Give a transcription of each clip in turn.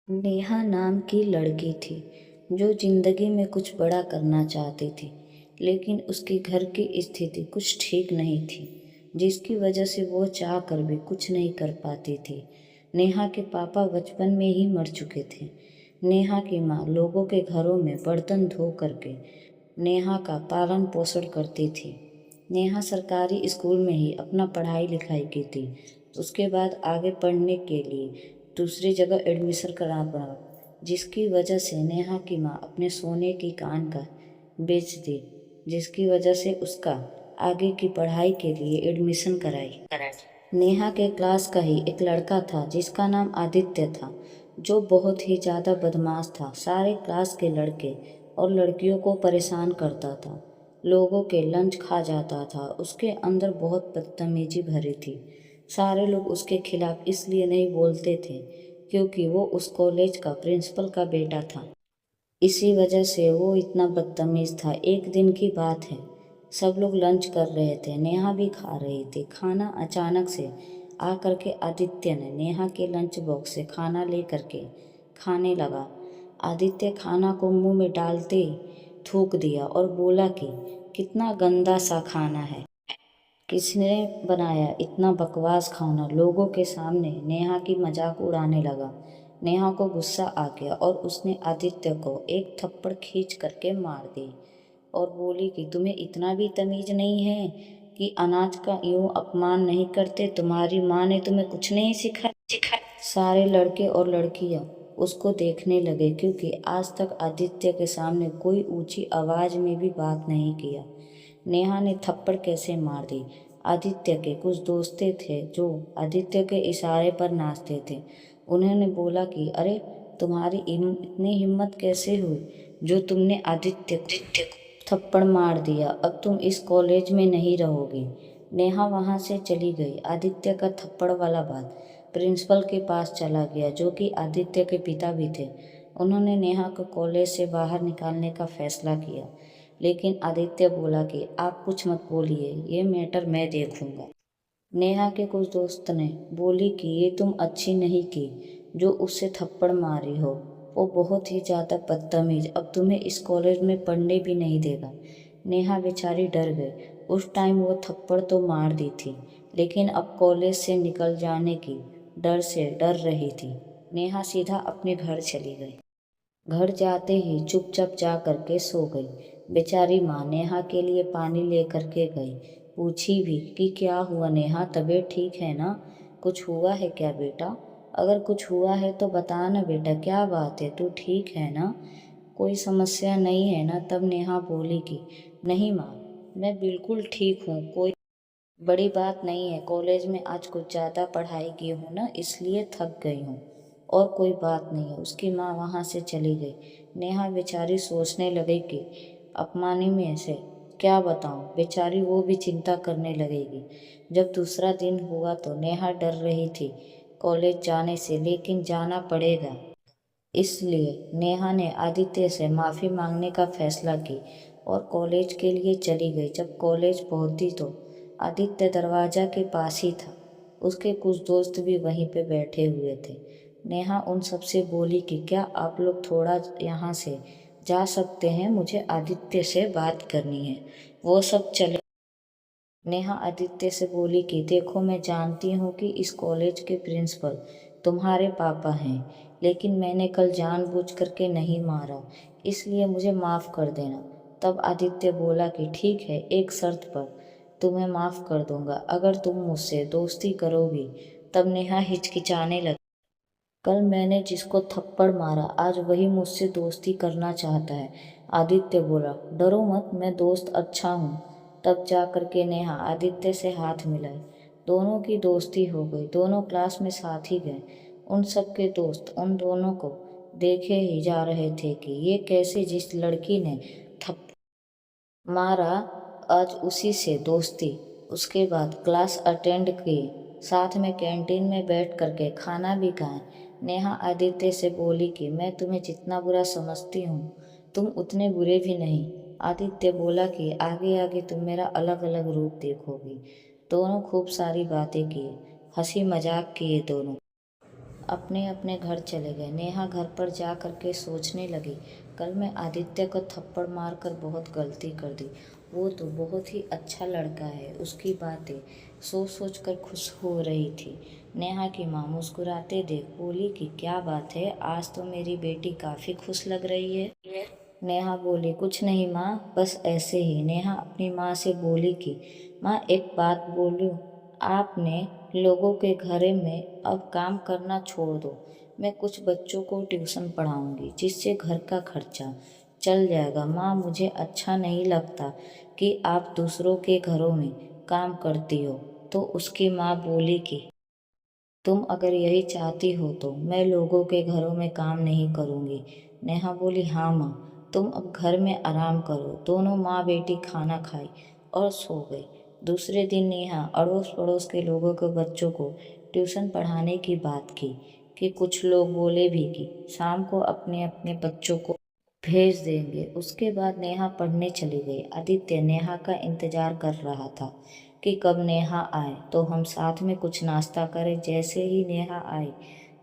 नेहा नाम की लड़की थी जो जिंदगी में कुछ बड़ा करना चाहती थी, लेकिन उसके घर की स्थिति कुछ ठीक नहीं थी, जिसकी वजह से वो चाह कर भी कुछ नहीं कर पाती थी। नेहा के पापा बचपन में ही मर चुके थे। नेहा की माँ लोगों के घरों में बर्तन धो करके नेहा का पालन पोषण करती थी। नेहा सरकारी स्कूल में ही अपना पढ़ाई लिखाई की थी। उसके बाद आगे पढ़ने के लिए दूसरी जगह एडमिशन कराना पड़ा, जिसकी वजह से नेहा की माँ अपने सोने की कान का बेच दी, जिसकी वजह से उसका आगे की पढ़ाई के लिए एडमिशन कराई। नेहा के क्लास का ही एक लड़का था जिसका नाम आदित्य था, जो बहुत ही ज़्यादा बदमाश था। सारे क्लास के लड़के और लड़कियों को परेशान करता था, लोगों के लंच खा जाता था। उसके अंदर बहुत बदतमीजी भरी थी। सारे लोग उसके खिलाफ इसलिए नहीं बोलते थे क्योंकि वो उस कॉलेज का प्रिंसिपल का बेटा था। इसी वजह से वो इतना बदतमीज था। एक दिन की बात है, सब लोग लंच कर रहे थे, नेहा भी खा रही थी। खाना अचानक से आकर के आदित्य ने नेहा के लंच बॉक्स से खाना ले करके खाने लगा। आदित्य खाना को मुंह में डालते ही थूक दिया और बोला कि कितना गंदा सा खाना है, किसने बनाया इतना बकवास खाना। लोगों के सामने नेहा की मजाक उड़ाने लगा। नेहा को गुस्सा आ गया और उसने आदित्य को एक थप्पड़ खींच करके मार दी और बोली कि तुम्हें इतना भी तमीज नहीं है कि अनाज का यूं अपमान नहीं करते, तुम्हारी माँ ने तुम्हें कुछ नहीं सिखाया। सारे लड़के और लड़कियां उसको देखने लगे क्योंकि आज तक आदित्य के सामने कोई ऊंची आवाज में भी बात नहीं किया। नेहा ने थप्पड़ कैसे मार दी। आदित्य के कुछ दोस्ते थे जो आदित्य के इशारे पर नाचते थे। उन्होंने बोला कि अरे तुम्हारी इतनी हिम्मत कैसे हुई जो तुमने आदित्य को थप्पड़ मार दिया, अब तुम इस कॉलेज में नहीं रहोगी। नेहा वहां से चली गई। आदित्य का थप्पड़ वाला बात प्रिंसिपल के पास चला गया, जो कि आदित्य के पिता भी थे। उन्होंने नेहा को कॉलेज से बाहर निकालने का फैसला किया, लेकिन आदित्य बोला कि आप कुछ मत बोलिए, ये मैटर मैं देखूंगा। नेहा के कुछ दोस्त ने बोली कि ये तुम अच्छी नहीं की जो उससे थप्पड़ मारी हो, वो बहुत ही ज़्यादा बदतमीज, अब तुम्हें इस कॉलेज में पढ़ने भी नहीं देगा। नेहा बेचारी डर गई। उस टाइम वो थप्पड़ तो मार दी थी, लेकिन अब कॉलेज से निकल जाने की डर से डर रही थी। नेहा सीधा अपने घर चली गई। घर जाते ही चुपचाप जा करके सो गई। बेचारी माँ नेहा के लिए पानी ले करके गई। पूछी भी कि क्या हुआ नेहा, तबीयत ठीक है ना, कुछ हुआ है क्या बेटा? अगर कुछ हुआ है तो बता ना बेटा, क्या बात है, तू ठीक है ना, कोई समस्या नहीं है ना? तब नेहा बोली कि नहीं माँ, मैं बिल्कुल ठीक हूँ, कोई बड़ी बात नहीं है, कॉलेज में आज कुछ ज़्यादा पढ़ाई की हूँ ना, इसलिए थक गई हूँ, और कोई बात नहीं है। उसकी माँ वहाँ से चली गई। नेहा बेचारी सोचने लगी कि अपमानी में से क्या बताऊँ, बेचारी वो भी चिंता करने लगेगी। जब दूसरा दिन हुआ तो नेहा डर रही थी कॉलेज जाने से, लेकिन जाना पड़ेगा, इसलिए नेहा ने आदित्य से माफ़ी मांगने का फैसला की और कॉलेज के लिए चली गई। जब कॉलेज पहुंची तो आदित्य दरवाजा के पास ही था। उसके कुछ दोस्त भी वहीं पे बैठे हुए थे। नेहा उन सबसे बोली कि क्या आप लोग थोड़ा यहाँ से जा सकते हैं, मुझे आदित्य से बात करनी है। वो सब चले। नेहा आदित्य से बोली कि देखो, मैं जानती हूँ कि इस कॉलेज के प्रिंसिपल तुम्हारे पापा हैं, लेकिन मैंने कल जानबूझ करके नहीं मारा, इसलिए मुझे माफ़ कर देना। तब आदित्य बोला कि ठीक है, एक शर्त पर तुम्हें माफ़ कर दूंगा, अगर तुम मुझसे दोस्ती करोगी। तब नेहा हिचकिचाने लगी। कल मैंने जिसको थप्पड़ मारा आज वही मुझसे दोस्ती करना चाहता है। आदित्य बोला, डरो मत, मैं दोस्त अच्छा हूँ। तब जा कर के नेहा आदित्य से हाथ मिलाई। दोनों की दोस्ती हो गई। दोनों क्लास में साथ ही गए। उन सब के दोस्त उन दोनों को देखे ही जा रहे थे कि ये कैसे, जिस लड़की ने थप्पड़ मारा आज उसी से दोस्ती। उसके बाद क्लास अटेंड किए, साथ में कैंटीन में बैठ करके खाना भी खाएं। नेहा आदित्य से बोली कि मैं तुम्हें जितना बुरा समझती हूँ तुम उतने बुरे भी नहीं। आदित्य बोला कि आगे आगे तुम मेरा अलग अलग रूप देखोगी। दोनों खूब सारी बातें किए, हंसी मजाक किए दोनों। अपने अपने घर चले गए। नेहा घर पर जा कर के सोचने लगी, कल मैं आदित्य को थप्पड़ मारकर बहुत गलती कर दी। वो तो बहुत ही अच्छा लड़का है। उसकी बातें सोच सोच कर खुश हो रही थी। नेहा की माँ मुस्कुराते देख बोली कि क्या बात है, आज तो मेरी बेटी काफ़ी खुश लग रही है। नेहा बोली, कुछ नहीं माँ, बस ऐसे ही। नेहा अपनी माँ से बोली कि माँ एक बात बोलूँ, आपने लोगों के घर में अब काम करना छोड़ दो। मैं कुछ बच्चों को ट्यूशन पढ़ाऊंगी जिससे घर का खर्चा चल जाएगा। माँ, मुझे अच्छा नहीं लगता कि आप दूसरों के घरों में काम करती हो। तो उसकी माँ बोली कि तुम अगर यही चाहती हो तो मैं लोगों के घरों में काम नहीं करूँगी। नेहा बोली, हाँ माँ, तुम अब घर में आराम करो। दोनों माँ बेटी खाना खाई और सो गई। दूसरे दिन नेहा अड़ोस पड़ोस के लोगों के बच्चों को ट्यूशन पढ़ाने की बात की कि कुछ लोग बोले भी कि शाम को अपने अपने बच्चों को भेज देंगे। उसके बाद नेहा पढ़ने चली गई। आदित्य नेहा का इंतजार कर रहा था कि कब नेहा आए तो हम साथ में कुछ नाश्ता करें। जैसे ही नेहा आई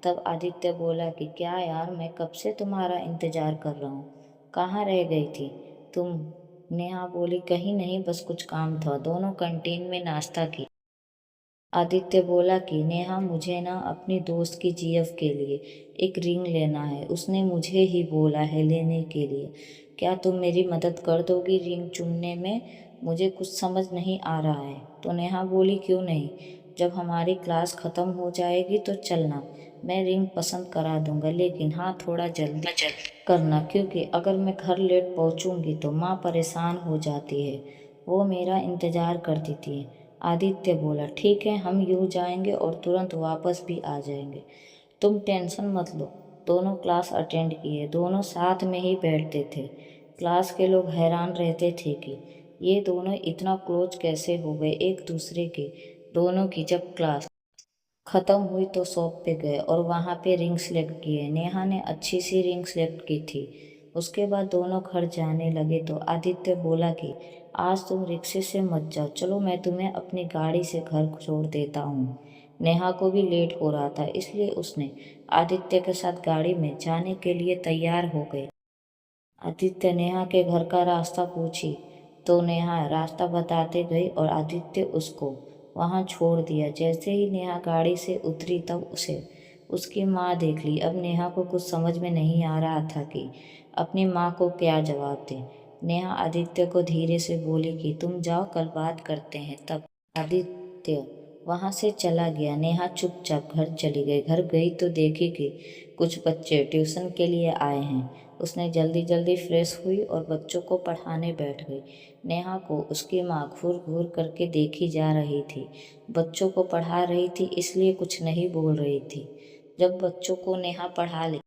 तब आदित्य बोला कि क्या यार, मैं कब से तुम्हारा इंतजार कर रहा हूँ, कहाँ रह गई थी तुम। नेहा बोली, कहीं नहीं, बस कुछ काम था। दोनों कैंटीन में नाश्ता किया। आदित्य बोला कि नेहा, मुझे ना अपनी दोस्त की जीएफ के लिए एक रिंग लेना है। उसने मुझे ही बोला है लेने के लिए। क्या तुम मेरी मदद कर दोगी रिंग चुनने में? मुझे कुछ समझ नहीं आ रहा है। तो नेहा बोली, क्यों नहीं, जब हमारी क्लास ख़त्म हो जाएगी तो चलना, मैं रिंग पसंद करा दूंगा। लेकिन हाँ, थोड़ा जल्दी करना, क्योंकि अगर मैं घर लेट पहुंचूंगी तो माँ परेशान हो जाती है। वो मेरा इंतज़ार करती थी। आदित्य बोला, ठीक है, हम यूँ जाएंगे और तुरंत वापस भी आ जाएंगे। तुम टेंशन मत लो। दोनों क्लास अटेंड किए। दोनों साथ में ही बैठते थे। क्लास के लोग हैरान रहते थे कि ये दोनों इतना क्लोज कैसे हो गए एक दूसरे के। दोनों की जब क्लास ख़त्म हुई तो शॉप पे गए और वहाँ पे रिंग सेलेक्ट किए। नेहा ने अच्छी सी रिंग सेलेक्ट की थी। उसके बाद दोनों घर जाने लगे तो आदित्य बोला कि आज तुम रिक्शे से मत जाओ, चलो मैं तुम्हें अपनी गाड़ी से घर छोड़ देता हूँ। नेहा को भी लेट हो रहा था, इसलिए उसने आदित्य के साथ गाड़ी में जाने के लिए तैयार हो गई। आदित्य नेहा के घर का रास्ता पूछी तो नेहा रास्ता बताते गई और आदित्य उसको वहां छोड़ दिया। जैसे ही नेहा गाड़ी से उतरी तब उसे उसकी माँ देख ली। अब नेहा को कुछ समझ में नहीं आ रहा था कि अपनी माँ को क्या जवाब दे। नेहा आदित्य को धीरे से बोली कि तुम जाओ, कल बात करते हैं। तब आदित्य वहां से चला गया। नेहा चुपचाप घर चली गई। घर गई तो देखी कि कुछ बच्चे ट्यूशन के लिए आए हैं। उसने जल्दी जल्दी फ्रेश हुई और बच्चों को पढ़ाने बैठ गई। नेहा को उसकी माँ घूर घूर करके देखी जा रही थी। बच्चों को पढ़ा रही थी इसलिए कुछ नहीं बोल रही थी। जब बच्चों को नेहा पढ़ा ले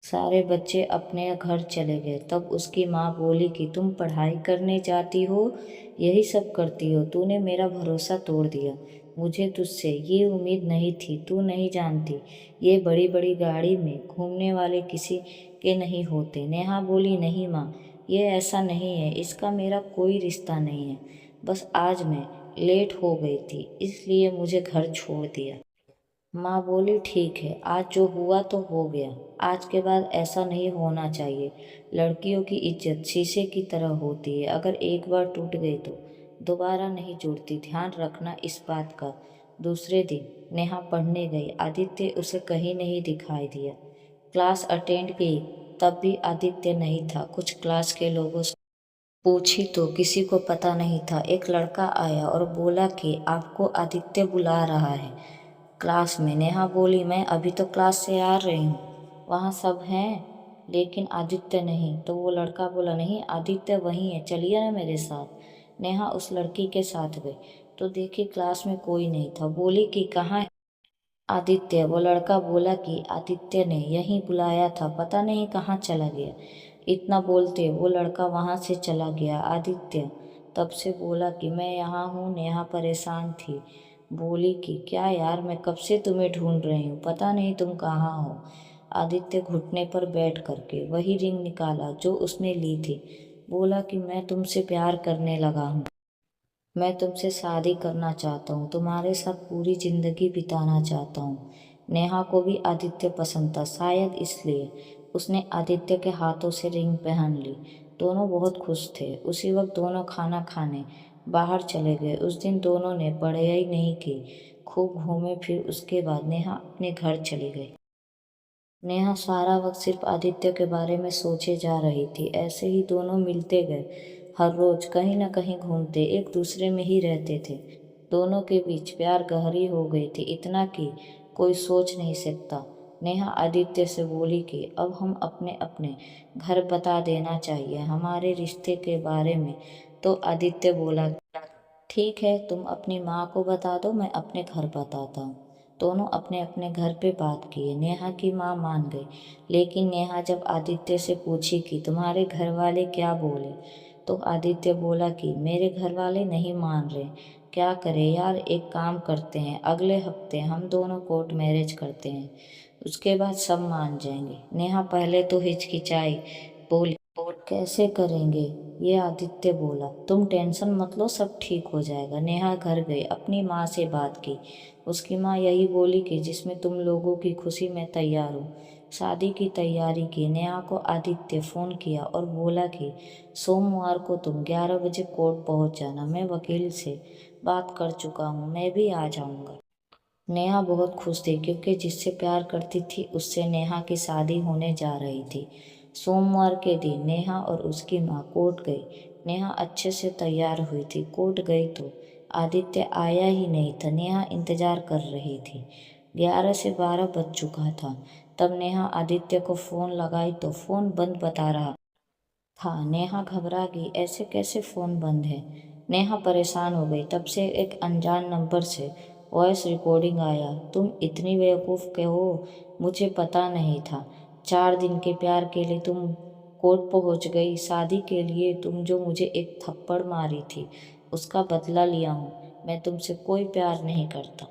सारे बच्चे अपने घर चले गए तब उसकी माँ बोली कि तुम पढ़ाई करने जाती हो, यही सब करती हो। तूने मेरा भरोसा तोड़ दिया। मुझे तुझसे ये उम्मीद नहीं थी। तू नहीं जानती, ये बड़ी बड़ी गाड़ी में घूमने वाले किसी के नहीं होते। नेहा बोली, नहीं माँ, ये ऐसा नहीं है, इसका मेरा कोई रिश्ता नहीं है। बस आज मैं लेट हो गई थी इसलिए मुझे घर छोड़ दिया। माँ बोली, ठीक है, आज जो हुआ तो हो गया। आज के बाद ऐसा नहीं होना चाहिए। लड़कियों की इज्जत शीशे की तरह होती है, अगर एक बार टूट गई तो दोबारा नहीं जुड़ती। ध्यान रखना इस बात का। दूसरे दिन नेहा पढ़ने गई। आदित्य उसे कहीं नहीं दिखाई दिया। क्लास अटेंड की तब भी आदित्य नहीं था। कुछ क्लास के लोगों से पूछी तो किसी को पता नहीं था। एक लड़का आया और बोला कि आपको आदित्य बुला रहा है क्लास में। नेहा बोली, मैं अभी तो क्लास से आ रही हूँ, वहाँ सब हैं लेकिन आदित्य नहीं। तो वो लड़का बोला, नहीं, आदित्य वहीं है, चलिए ना मेरे साथ। नेहा उस लड़की के साथ गई तो देखी क्लास में कोई नहीं था। बोली कि कहाँ है आदित्य? वो लड़का बोला कि आदित्य ने यहीं बुलाया था, पता नहीं कहाँ चला गया। इतना बोलते वो लड़का वहाँ से चला गया। आदित्य तब से बोला कि मैं यहाँ हूँ। नेहा परेशान थी, बोली कि क्या यार, मैं कब से तुम्हें ढूंढ रही हूँ, पता नहीं तुम कहाँ हो। आदित्य घुटने पर बैठ करके वही रिंग निकाला जो उसने ली थी। बोला कि मैं तुमसे प्यार करने लगा हूँ, मैं तुमसे शादी करना चाहता हूँ, तुम्हारे साथ पूरी जिंदगी बिताना चाहता हूँ। नेहा को भी आदित्य पसंद था, शायद इसलिए उसने आदित्य के हाथों से रिंग पहन ली। दोनों बहुत खुश थे। उसी वक्त दोनों खाना खाने बाहर चले गए। उस दिन दोनों ने पढ़ाई नहीं की, खूब घूमे। फिर उसके बाद नेहा अपने घर चली गई। नेहा सारा वक्त सिर्फ आदित्य के बारे में सोचे जा रही थी। ऐसे ही दोनों मिलते गए, हर रोज कहीं ना कहीं घूमते, एक दूसरे में ही रहते थे। दोनों के बीच प्यार गहरी हो गई थी, इतना कि कोई सोच नहीं सकता। नेहा आदित्य से बोली कि अब हम अपने अपने घर बता देना चाहिए हमारे रिश्ते के बारे में। तो आदित्य बोला, ठीक है, तुम अपनी माँ को बता दो, मैं अपने घर बताता हूँ। दोनों अपने अपने घर पे बात किए। नेहा की माँ मान गई, लेकिन नेहा जब आदित्य से पूछी कि तुम्हारे घर वाले क्या बोले, तो आदित्य बोला कि मेरे घर वाले नहीं मान रहे। क्या करें यार, एक काम करते हैं, अगले हफ्ते हम दोनों कोर्ट मैरिज करते हैं, उसके बाद सब मान जाएंगे। नेहा पहले तो हिचकिचाई, बोली कैसे करेंगे ये। आदित्य बोला, तुम टेंशन मत लो, सब ठीक हो जाएगा। नेहा घर गई, अपनी माँ से बात की। उसकी माँ यही बोली कि जिसमें तुम लोगों की खुशी में तैयार हूँ। शादी की तैयारी की। नेहा को आदित्य फ़ोन किया और बोला कि सोमवार को तुम 11 बजे कोर्ट पहुँच जाना, मैं वकील से बात कर चुका हूँ, मैं भी आ जाऊँगा। नेहा बहुत खुश थी, क्योंकि जिससे प्यार करती थी उससे नेहा की शादी होने जा रही थी। सोमवार के दिन नेहा और उसकी माँ कोर्ट गई। नेहा अच्छे से तैयार हुई थी। कोर्ट गई तो आदित्य आया ही नहीं था। नेहा इंतजार कर रही थी। 11 से 12 बज चुका था। तब नेहा आदित्य को फ़ोन लगाई तो फ़ोन बंद बता रहा था। नेहा घबरा गई, ऐसे कैसे फ़ोन बंद है। नेहा परेशान हो गई। तब से एक अनजान नंबर से वॉइस रिकॉर्डिंग आया, तुम इतनी बेवकूफ़ के हो, मुझे पता नहीं था। 4 दिन के प्यार के लिए तुम कोर्ट पहुंच गई। शादी के लिए तुम जो मुझे एक थप्पड़ मारी थी, उसका बदला लिया हूँ। मैं तुमसे कोई प्यार नहीं करता।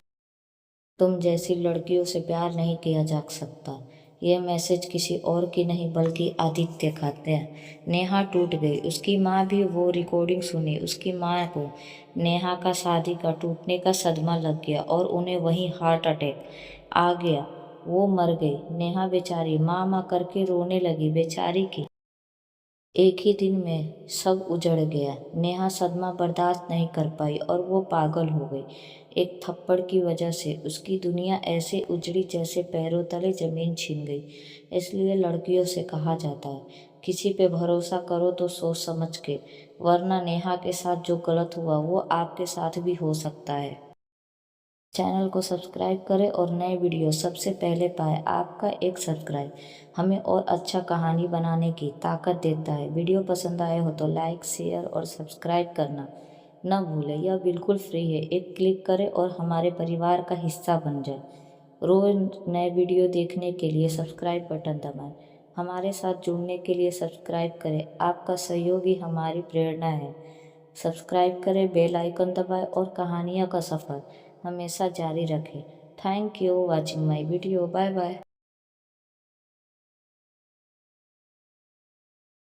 तुम जैसी लड़कियों से प्यार नहीं किया जा सकता। यह मैसेज किसी और की नहीं बल्कि आदित्य का था। नेहा टूट गई। उसकी माँ भी वो रिकॉर्डिंग सुनी। उसकी माँ को नेहा का शादी का टूटने का सदमा लग गया और उन्हें वहीं हार्ट अटैक आ गया। वो मर गई। नेहा बेचारी माँ माँ करके रोने लगी। बेचारी की एक ही दिन में सब उजड़ गया। नेहा सदमा बर्दाश्त नहीं कर पाई और वो पागल हो गई। एक थप्पड़ की वजह से उसकी दुनिया ऐसे उजड़ी जैसे पैरों तले जमीन छिन गई। इसलिए लड़कियों से कहा जाता है, किसी पे भरोसा करो तो सोच समझ के, वरना नेहा के साथ जो गलत हुआ वो आपके साथ भी हो सकता है। चैनल को सब्सक्राइब करें और नए वीडियो सबसे पहले पाए। आपका एक सब्सक्राइब हमें और अच्छा कहानी बनाने की ताकत देता है। वीडियो पसंद आए हो तो लाइक, शेयर और सब्सक्राइब करना न भूलें। यह बिल्कुल फ्री है। एक क्लिक करें और हमारे परिवार का हिस्सा बन जाए। रोज नए वीडियो देखने के लिए सब्सक्राइब बटन दबाएं। हमारे साथ जुड़ने के लिए सब्सक्राइब करें। आपका सहयोग ही हमारी प्रेरणा है। सब्सक्राइब करें, बेल आइकन दबाएं और कहानियों का सफ़र हमेशा जारी रखें। Thank you watching my video. Bye bye.